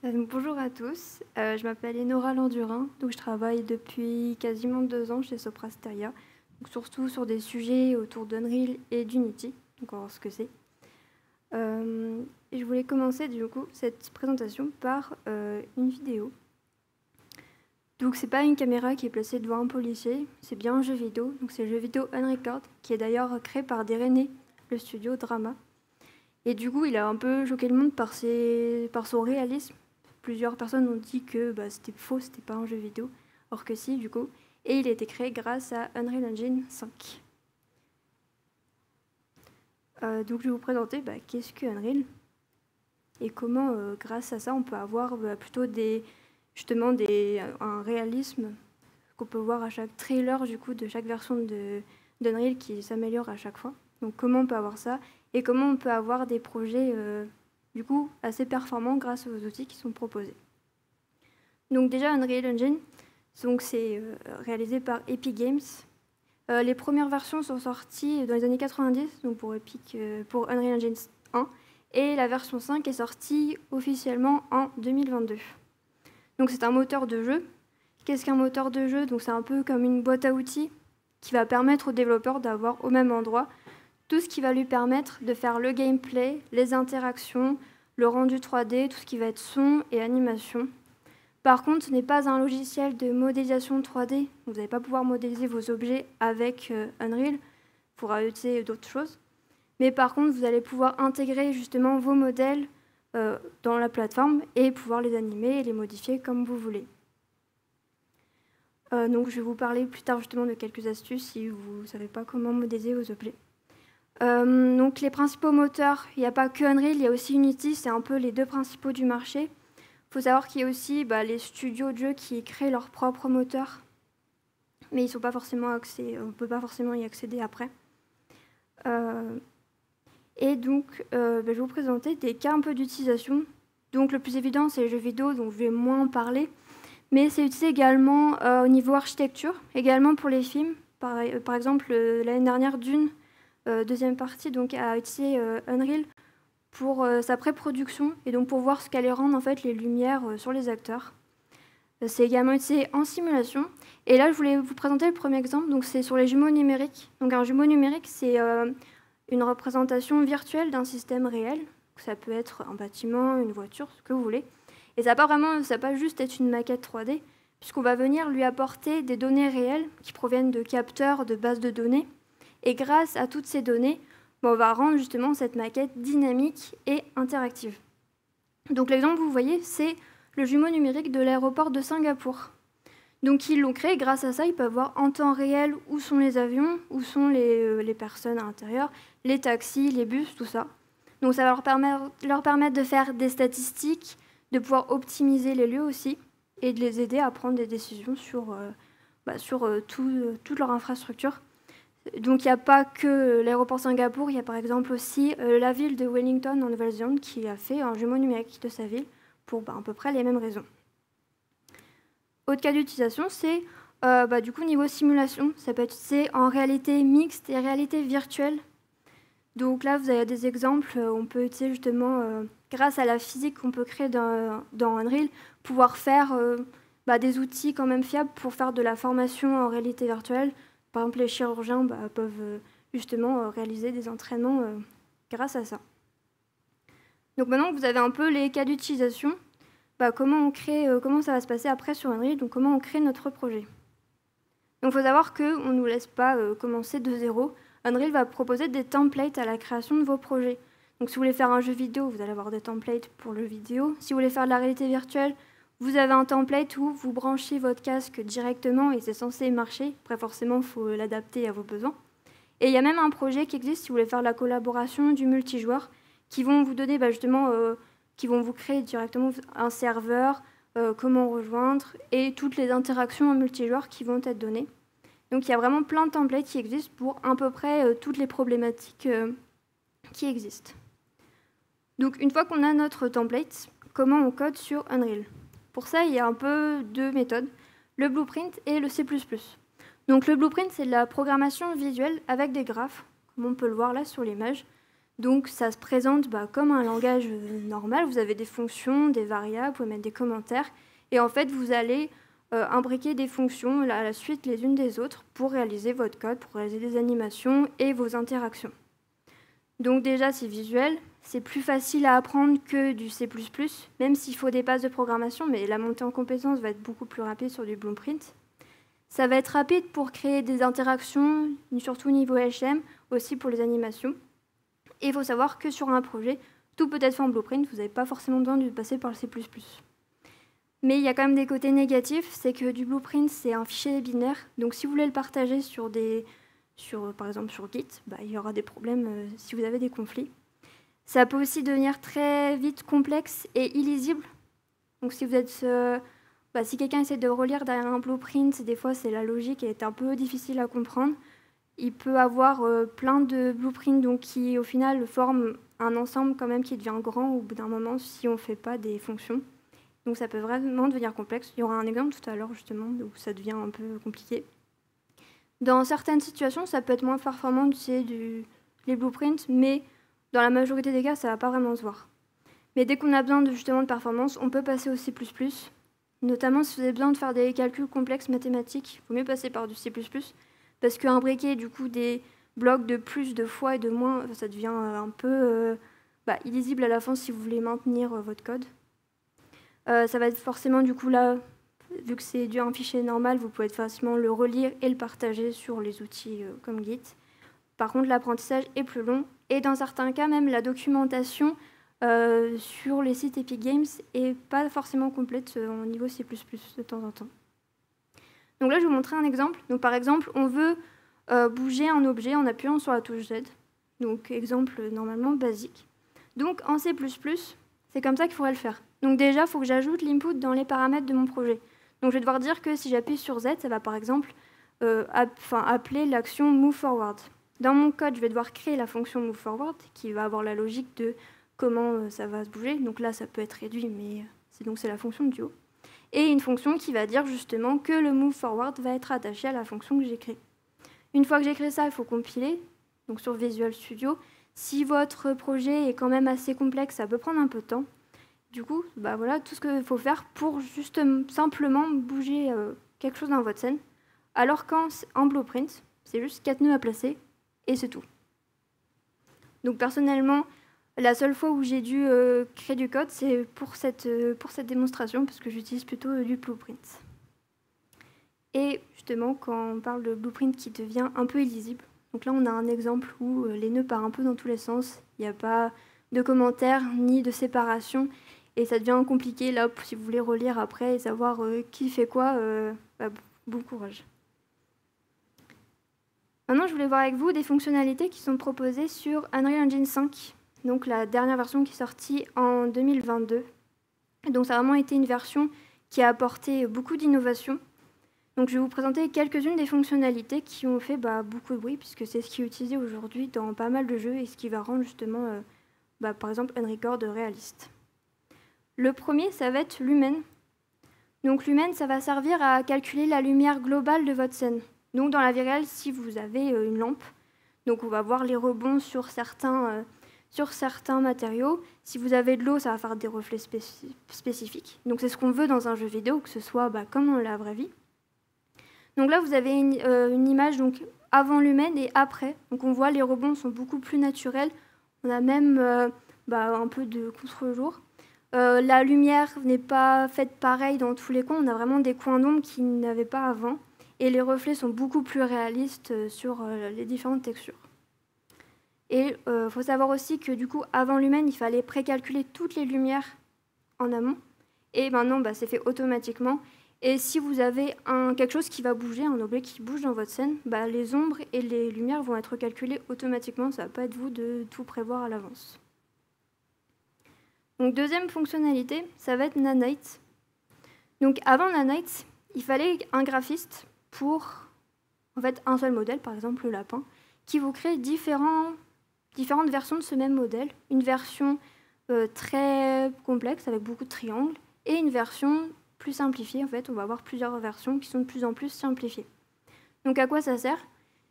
Bonjour à tous, je m'appelle Enora Landurin, donc je travaille depuis quasiment 2 ans chez Soprasteria, donc surtout sur des sujets autour d'Unreal et d'Unity, donc on va voir ce que c'est. Et je voulais commencer du coup cette présentation par une vidéo. Donc c'est pas une caméra qui est placée devant un policier, c'est bien un jeu vidéo, donc c'est le jeu vidéo Unrecord, qui est d'ailleurs créé par Dérené, le studio Drama. Et du coup il a un peu choqué le monde par son réalisme. Plusieurs personnes ont dit que c'était faux, c'était pas un jeu vidéo, or que si, du coup. Et il a été créé grâce à Unreal Engine 5. Donc je vais vous présenter qu'est-ce que Unreal et comment, grâce à ça, on peut avoir plutôt un réalisme qu'on peut voir à chaque trailer du coup, de chaque version d'Unreal qui s'améliore à chaque fois. Donc comment on peut avoir ça et comment on peut avoir des projets du coup assez performants grâce aux outils qui sont proposés. Donc déjà Unreal Engine, c'est réalisé par Epic Games. Les premières versions sont sorties dans les années 90, donc pour Unreal Engine 1, et la version 5 est sortie officiellement en 2022. Donc c'est un moteur de jeu. Qu'est-ce qu'un moteur de jeu? Donc c'est un peu comme une boîte à outils qui va permettre aux développeurs d'avoir au même endroit tout ce qui va lui permettre de faire le gameplay, les interactions, le rendu 3D, tout ce qui va être son et animation. Par contre, ce n'est pas un logiciel de modélisation 3D. Vous n'allez pas pouvoir modéliser vos objets avec Unreal. Il faudra utiliser d'autres choses. Mais par contre, vous allez pouvoir intégrer justement vos modèles dans la plateforme et pouvoir les animer et les modifier comme vous voulez. Donc, je vais vous parler plus tard justement de quelques astuces si vous ne savez pas comment modéliser vos objets. Donc, les principaux moteurs, il n'y a pas que Unreal, il y a aussi Unity, c'est un peu les deux principaux du marché. Il faut savoir qu'il y a aussi les studios de jeux qui créent leur propre moteur, mais ils sont pas forcément on ne peut pas forcément y accéder après. Et donc, je vais vous présenter des cas un peu d'utilisation. Donc, le plus évident, c'est les jeux vidéo, donc je vais moins en parler. Mais c'est utilisé également au niveau architecture, également pour les films. Par exemple, l'année dernière, Dune, deuxième partie, donc, a utilisé Unreal pour sa pré-production et donc pour voir ce qu'allait rendre en fait les lumières sur les acteurs. C'est également utilisé en simulation. Et là, je voulais vous présenter le premier exemple. Donc, c'est sur les jumeaux numériques. Donc, un jumeau numérique, c'est une représentation virtuelle d'un système réel. Ça peut être un bâtiment, une voiture, ce que vous voulez. Et ça va pas juste être une maquette 3D, puisqu'on va venir lui apporter des données réelles qui proviennent de capteurs, de bases de données. Et grâce à toutes ces données, on va rendre justement cette maquette dynamique et interactive. Donc l'exemple que vous voyez, c'est le jumeau numérique de l'aéroport de Singapour. Donc ils l'ont créé, grâce à ça, ils peuvent voir en temps réel où sont les avions, où sont les personnes à l'intérieur, les taxis, les bus, tout ça. Donc ça va leur permettre de faire des statistiques, de pouvoir optimiser les lieux aussi, et de les aider à prendre des décisions sur toute leur infrastructure. Donc il n'y a pas que l'aéroport Singapour, il y a par exemple aussi la ville de Wellington en Nouvelle-Zélande qui a fait un jumeau numérique de sa ville pour à peu près les mêmes raisons. Autre cas d'utilisation, c'est du coup niveau simulation, ça peut être utilisé en réalité mixte et réalité virtuelle. Donc là, vous avez des exemples, on peut utiliser justement, grâce à la physique qu'on peut créer dans Unreal, pouvoir faire des outils quand même fiables pour faire de la formation en réalité virtuelle. Par exemple, les chirurgiens peuvent justement réaliser des entraînements grâce à ça. Donc maintenant que vous avez un peu les cas d'utilisation, comment ça va se passer après sur Unreal, donc comment on crée notre projet. Donc il faut savoir qu'on ne nous laisse pas commencer de zéro. Unreal va proposer des templates à la création de vos projets. Donc si vous voulez faire un jeu vidéo, vous allez avoir des templates pour le vidéo. Si vous voulez faire de la réalité virtuelle, vous avez un template où vous branchez votre casque directement et c'est censé marcher. Après, forcément, il faut l'adapter à vos besoins. Et il y a même un projet qui existe si vous voulez faire de la collaboration, du multijoueur, qui vont vous donner qui vont vous créer directement un serveur, comment rejoindre et toutes les interactions en multijoueur qui vont être données. Donc il y a vraiment plein de templates qui existent pour à peu près toutes les problématiques qui existent. Donc une fois qu'on a notre template, comment on code sur Unreal? Pour ça, il y a un peu deux méthodes, le blueprint et le C++. Donc le blueprint, c'est de la programmation visuelle avec des graphes, comme on peut le voir là sur l'image. Donc ça se présente comme un langage normal. Vous avez des fonctions, des variables, vous pouvez mettre des commentaires. Et en fait, vous allez imbriquer des fonctions à la suite les unes des autres pour réaliser votre code, pour réaliser des animations et vos interactions. Donc déjà, c'est visuel. C'est plus facile à apprendre que du C++, même s'il faut des bases de programmation, mais la montée en compétences va être beaucoup plus rapide sur du Blueprint. Ça va être rapide pour créer des interactions, surtout au niveau HM, aussi pour les animations. Et il faut savoir que sur un projet, tout peut être fait en Blueprint, vous n'avez pas forcément besoin de passer par le C++. Mais il y a quand même des côtés négatifs, c'est que du Blueprint, c'est un fichier binaire. Donc si vous voulez le partager par exemple sur Git, il y aura des problèmes si vous avez des conflits. Ça peut aussi devenir très vite complexe et illisible. Donc si quelqu'un essaie de relire derrière un blueprint, des fois c'est la logique est un peu difficile à comprendre. Il peut avoir plein de blueprints donc, qui au final forment un ensemble quand même qui devient grand au bout d'un moment si on ne fait pas des fonctions. Donc ça peut vraiment devenir complexe. Il y aura un exemple tout à l'heure justement où ça devient un peu compliqué. Dans certaines situations, ça peut être moins performant d'utiliser les blueprints, mais dans la majorité des cas, ça ne va pas vraiment se voir. Mais dès qu'on a besoin justement de performance, on peut passer au C++. Notamment si vous avez besoin de faire des calculs complexes mathématiques, il vaut mieux passer par du C++, parce qu'imbriquer du coup des blocs de plus, de fois et de moins, ça devient un peu illisible à la fin si vous voulez maintenir votre code. Ça va être forcément du coup là, vu que c'est un fichier normal, vous pouvez facilement le relire et le partager sur les outils comme Git. Par contre, l'apprentissage est plus long et dans certains cas, même la documentation sur les sites Epic Games n'est pas forcément complète au niveau C++ de temps en temps. Donc là, je vais vous montrer un exemple. Donc, par exemple, on veut bouger un objet en appuyant sur la touche Z. Donc, exemple normalement basique. Donc, en C++, c'est comme ça qu'il faudrait le faire. Donc déjà, il faut que j'ajoute l'input dans les paramètres de mon projet. Donc je vais devoir dire que si j'appuie sur Z, ça va par exemple appeler l'action move forward. Dans mon code, je vais devoir créer la fonction move forward qui va avoir la logique de comment ça va se bouger. Donc là, ça peut être réduit, mais c'est la fonction du haut. Et une fonction qui va dire justement que le move forward va être attaché à la fonction que j'ai créée. Une fois que j'ai créé ça, il faut compiler. Donc sur Visual Studio, si votre projet est quand même assez complexe, ça peut prendre un peu de temps. Du coup, voilà tout ce qu'il faut faire pour juste simplement bouger quelque chose dans votre scène. Alors qu'en Blueprint, c'est juste 4 nœuds à placer et c'est tout. Donc personnellement, la seule fois où j'ai dû créer du code, c'est pour cette démonstration, parce que j'utilise plutôt du Blueprint. Et justement, quand on parle de Blueprint qui devient un peu illisible, donc là on a un exemple où les nœuds partent un peu dans tous les sens, il n'y a pas de commentaires ni de séparation, et ça devient compliqué là si vous voulez relire après et savoir qui fait quoi, bon courage. Maintenant, je voulais voir avec vous des fonctionnalités qui sont proposées sur Unreal Engine 5, donc la dernière version qui est sortie en 2022. Donc ça a vraiment été une version qui a apporté beaucoup d'innovations. Donc je vais vous présenter quelques-unes des fonctionnalités qui ont fait beaucoup de bruit, puisque c'est ce qui est utilisé aujourd'hui dans pas mal de jeux et ce qui va rendre justement, par exemple, Unrecord réaliste. Le premier, ça va être Lumen. Donc Lumen, ça va servir à calculer la lumière globale de votre scène. Donc dans la vie réelle, si vous avez une lampe, donc on va voir les rebonds sur certains matériaux. Si vous avez de l'eau, ça va faire des reflets spécifiques. Donc c'est ce qu'on veut dans un jeu vidéo, que ce soit comme dans la vraie vie. Donc là, vous avez une image donc, avant Lumen et après. Donc on voit les rebonds sont beaucoup plus naturels. On a même un peu de contre-jour. La lumière n'est pas faite pareil dans tous les coins. On a vraiment des coins d'ombre qu'il n'y avait pas avant. Et les reflets sont beaucoup plus réalistes sur les différentes textures. Et il faut savoir aussi que du coup, avant Lumen, il fallait précalculer toutes les lumières en amont. Et maintenant, c'est fait automatiquement. Et si vous avez quelque chose qui va bouger, un objet qui bouge dans votre scène, les ombres et les lumières vont être calculées automatiquement. Ça ne va pas être vous de tout prévoir à l'avance. Donc deuxième fonctionnalité, ça va être Nanite. Donc avant Nanite, il fallait un graphiste pour un seul modèle, par exemple le lapin, qui vous crée différentes versions de ce même modèle. Une version très complexe avec beaucoup de triangles et une version plus simplifiée. En fait, on va avoir plusieurs versions qui sont de plus en plus simplifiées. Donc à quoi ça sert?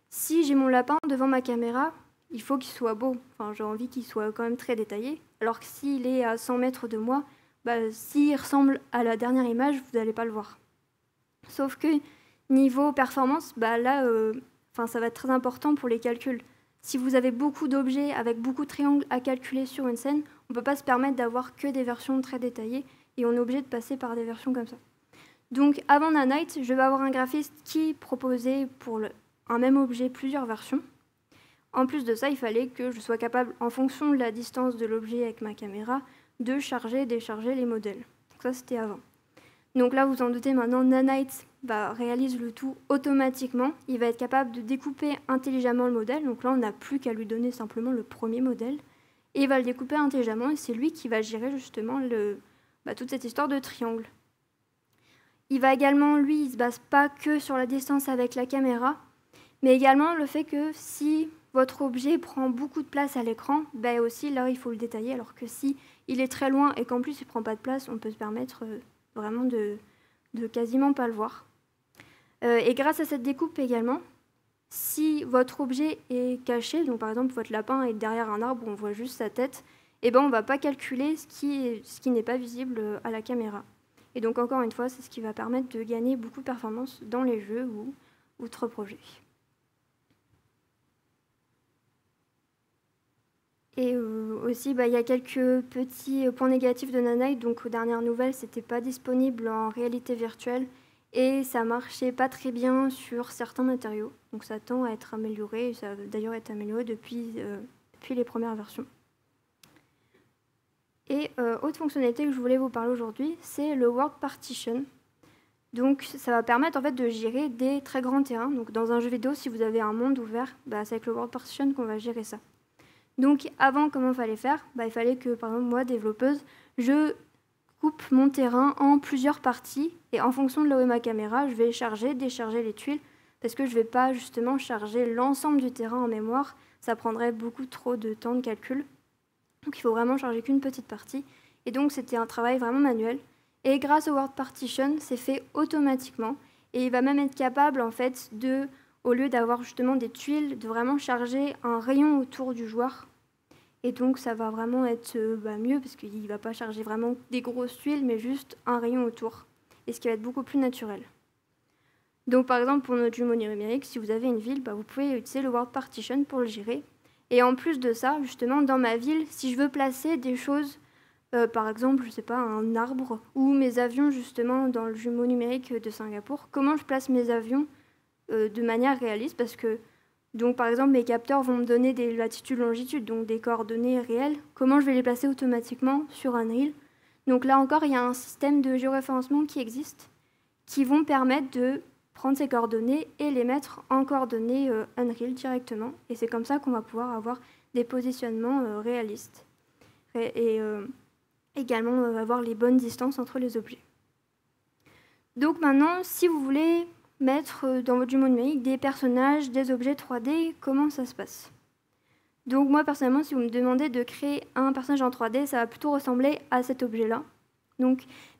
Si j'ai mon lapin devant ma caméra, il faut qu'il soit beau. Enfin, j'ai envie qu'il soit quand même très détaillé. Alors que s'il est à 100 mètres de moi, s'il ressemble à la dernière image, vous n'allez pas le voir. Sauf que niveau performance, là, ça va être très important pour les calculs. Si vous avez beaucoup d'objets avec beaucoup de triangles à calculer sur une scène, on ne peut pas se permettre d'avoir que des versions très détaillées et on est obligé de passer par des versions comme ça. Donc avant Nanite, je vais avoir un graphiste qui proposait pour un même objet plusieurs versions. En plus de ça, il fallait que je sois capable, en fonction de la distance de l'objet avec ma caméra, de charger et décharger les modèles. Donc ça, c'était avant. Donc là, vous en doutez maintenant, Nanite réalise le tout automatiquement. Il va être capable de découper intelligemment le modèle. Donc là, on n'a plus qu'à lui donner simplement le premier modèle. Et il va le découper intelligemment et c'est lui qui va gérer justement toute cette histoire de triangle. Il va également, lui, il ne se base pas que sur la distance avec la caméra, mais également le fait que si votre objet prend beaucoup de place à l'écran, aussi là, il faut le détailler, alors que si il est très loin et qu'en plus il ne prend pas de place, on peut se permettre vraiment de quasiment pas le voir. Et grâce à cette découpe également, si votre objet est caché, donc par exemple votre lapin est derrière un arbre où on voit juste sa tête, on ne va pas calculer ce qui n'est pas visible à la caméra. Et donc encore une fois, c'est ce qui va permettre de gagner beaucoup de performance dans les jeux ou autres projets. Et aussi, il y a quelques petits points négatifs de Nanite. Donc, aux dernières nouvelles, c'était pas disponible en réalité virtuelle et ça marchait pas très bien sur certains matériaux. Donc, ça tend à être amélioré. Ça va d'ailleurs être amélioré depuis les premières versions. Et autre fonctionnalité que je voulais vous parler aujourd'hui, c'est le World Partition. Donc, ça va permettre en fait de gérer des très grands terrains. Donc, dans un jeu vidéo, si vous avez un monde ouvert, c'est avec le World Partition qu'on va gérer ça. Donc avant, comment il fallait faire ? Il fallait que, par exemple, moi, développeuse, je coupe mon terrain en plusieurs parties et en fonction de là où est ma caméra, je vais charger, décharger les tuiles parce que je ne vais pas justement charger l'ensemble du terrain en mémoire. Ça prendrait beaucoup trop de temps de calcul. Donc il faut vraiment charger qu'une petite partie. Et donc c'était un travail vraiment manuel. Et grâce au World Partition, c'est fait automatiquement. Et il va même être capable, en fait, au lieu d'avoir justement des tuiles, de vraiment charger un rayon autour du joueur. Et donc ça va vraiment être mieux parce qu'il ne va pas charger vraiment des grosses tuiles, mais juste un rayon autour. Et ce qui va être beaucoup plus naturel. Donc par exemple, pour notre jumeau numérique, si vous avez une ville, vous pouvez utiliser le World Partition pour le gérer. Et en plus de ça, justement, dans ma ville, si je veux placer des choses, par exemple, je ne sais pas, un arbre ou mes avions, justement, dans le jumeau numérique de Singapour, comment je place mes avions de manière réaliste parce que donc, par exemple, mes capteurs vont me donner des latitudes, longitudes, donc des coordonnées réelles. Comment je vais les placer automatiquement sur Unreal ? Donc là encore, il y a un système de géoréférencement qui existe, qui vont permettre de prendre ces coordonnées et les mettre en coordonnées Unreal directement. Et c'est comme ça qu'on va pouvoir avoir des positionnements réalistes. Et également avoir les bonnes distances entre les objets. Donc maintenant, si vous voulez mettre dans votre jumeau numérique des personnages, des objets 3D, comment ça se passe ? Donc moi personnellement, si vous me demandez de créer un personnage en 3D, ça va plutôt ressembler à cet objet-là.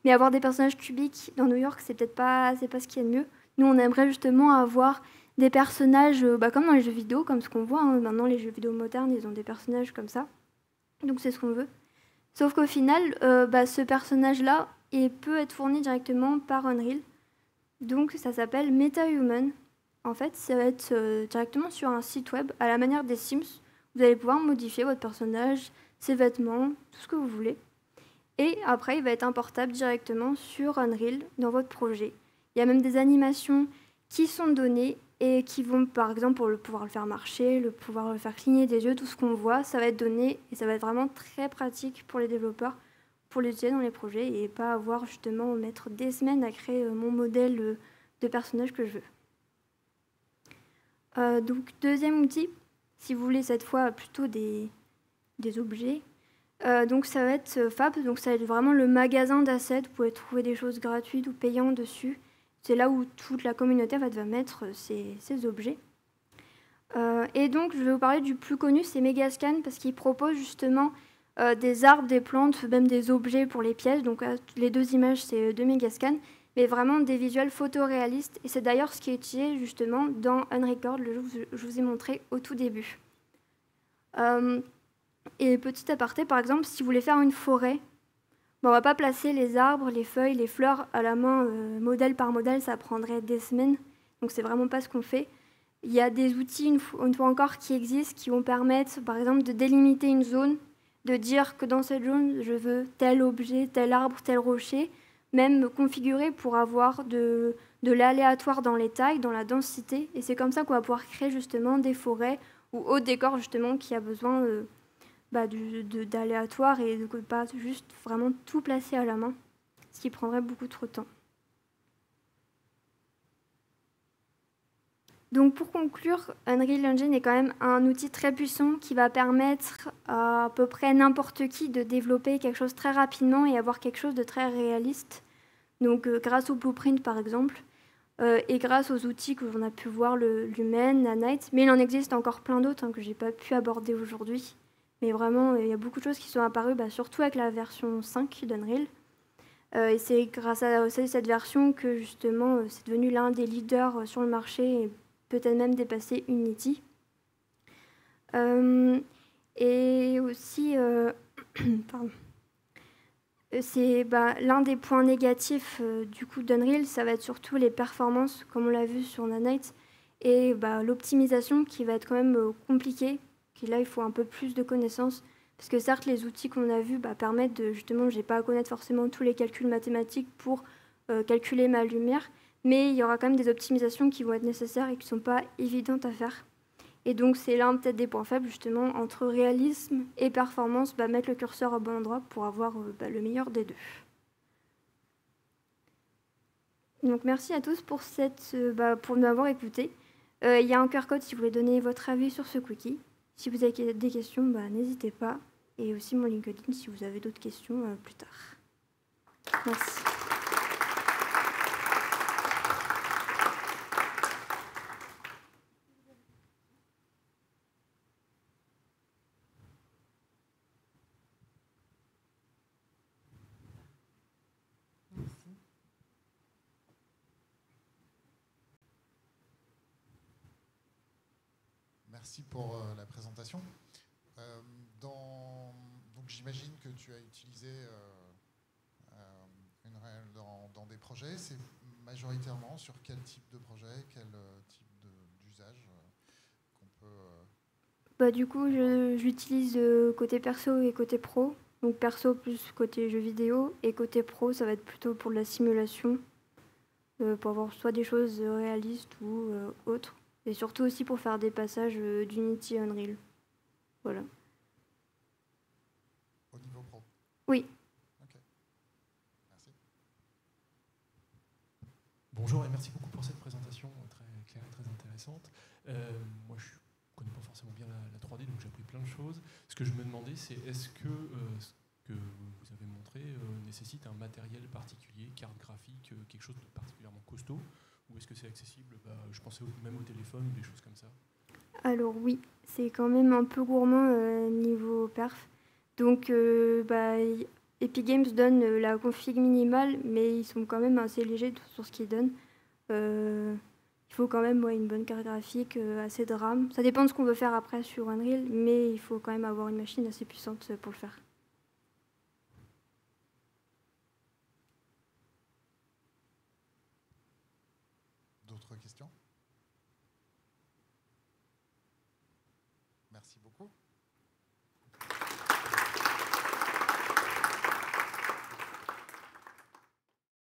Mais avoir des personnages cubiques dans New York, c'est peut-être pas ce qu'il y a de mieux. Nous, on aimerait justement avoir des personnages comme dans les jeux vidéo, comme ce qu'on voit. Maintenant, les jeux vidéo modernes, ils ont des personnages comme ça. Donc c'est ce qu'on veut. Sauf qu'au final, ce personnage-là peut être fourni directement par Unreal. Donc ça s'appelle MetaHuman. En fait, ça va être directement sur un site web à la manière des Sims. Vous allez pouvoir modifier votre personnage, ses vêtements, tout ce que vous voulez. Et après, il va être importable directement sur Unreal dans votre projet. Il y a même des animations qui sont données et qui vont, par exemple, pour pouvoir le faire marcher, pouvoir le faire cligner des yeux, tout ce qu'on voit, ça va être donné et ça va être vraiment très pratique pour les développeurs pour l'utiliser dans les projets et pas avoir justement mettre des semaines à créer mon modèle de personnage que je veux. Donc deuxième outil, si vous voulez cette fois plutôt des objets, donc ça va être Fab, donc ça va être vraiment le magasin d'assets, vous pouvez trouver des choses gratuites ou payantes dessus. C'est là où toute la communauté va mettre ces objets. Et donc je vais vous parler du plus connu, c'est Megascan, parce qu'il propose justement des arbres, des plantes, même des objets pour les pièces. Donc les deux images, c'est de Megascan, mais vraiment des visuels photoréalistes. Et c'est d'ailleurs ce qui est utilisé justement dans Unrecord, le jeu que je vous ai montré au tout début. Et petit aparté, par exemple, si vous voulez faire une forêt, bon, on ne va pas placer les arbres, les feuilles, les fleurs à la main, modèle par modèle, ça prendrait des semaines. Donc c'est vraiment pas ce qu'on fait. Il y a des outils, une fois encore, qui existent, qui vont permettre, par exemple, de délimiter une zone, de dire que dans cette zone, je veux tel objet, tel arbre, tel rocher, même configurer pour avoir de l'aléatoire dans les tailles, dans la densité. Et c'est comme ça qu'on va pouvoir créer justement des forêts ou autres décors justement qui a besoin d'aléatoire et de pas juste vraiment tout placer à la main, ce qui prendrait beaucoup trop de temps. Donc pour conclure, Unreal Engine est quand même un outil très puissant qui va permettre à peu près n'importe qui de développer quelque chose très rapidement et avoir quelque chose de très réaliste. Donc grâce au blueprint par exemple, et grâce aux outils que l'on a pu voir, le Lumen, Nanite, mais il en existe encore plein d'autres que je n'ai pas pu aborder aujourd'hui. Mais vraiment, il y a beaucoup de choses qui sont apparues, surtout avec la version 5 d'Unreal. Et c'est grâce à cette version que justement c'est devenu l'un des leaders sur le marché et peut-être même dépasser Unity. Et aussi, pardon. C'est l'un des points négatifs du coup d'Unreal, ça va être surtout les performances, comme on l'a vu sur Nanite, et l'optimisation qui va être quand même compliquée. Là, il faut un peu plus de connaissances, parce que certes, les outils qu'on a vus permettent de, justement, je n'ai pas à connaître forcément tous les calculs mathématiques pour calculer ma lumière, mais il y aura quand même des optimisations qui vont être nécessaires et qui ne sont pas évidentes à faire. Et donc, c'est l'un peut-être des points faibles, justement, entre réalisme et performance, mettre le curseur au bon endroit pour avoir le meilleur des deux. Donc, merci à tous pour, pour m'avoir écouté. Il y a un QR code si vous voulez donner votre avis sur ce cookie. Si vous avez des questions, n'hésitez pas. Et aussi mon LinkedIn si vous avez d'autres questions plus tard. Merci. Merci pour la présentation. Donc j'imagine que tu as utilisé Unreal dans des projets. C'est majoritairement sur quel type de projet, quel type d'usage qu'on peut... Du coup, j'utilise côté perso et côté pro. Donc perso plus côté jeux vidéo et côté pro, ça va être plutôt pour de la simulation, pour avoir soit des choses réalistes ou autres. Et surtout aussi pour faire des passages d'Unity à Unreal. Voilà. Au niveau pro? Oui. Ok. Merci. Bonjour et merci beaucoup pour cette présentation très claire et très intéressante. Moi, je ne connais pas forcément bien la 3D, donc j'ai appris plein de choses. Ce que je me demandais, c'est est-ce que ce que vous avez montré nécessite un matériel particulier, carte graphique, quelque chose de particulièrement costaud, ou est-ce que c'est accessible, je pensais même au téléphone ou des choses comme ça? Alors oui, c'est quand même un peu gourmand niveau perf. Donc Epic Games donne la config minimale, mais ils sont quand même assez légers sur ce qu'ils donnent. Il faut quand même une bonne carte graphique, assez de RAM. Ça dépend de ce qu'on veut faire après sur Unreal, mais il faut quand même avoir une machine assez puissante pour le faire. D'autres questions? Merci beaucoup.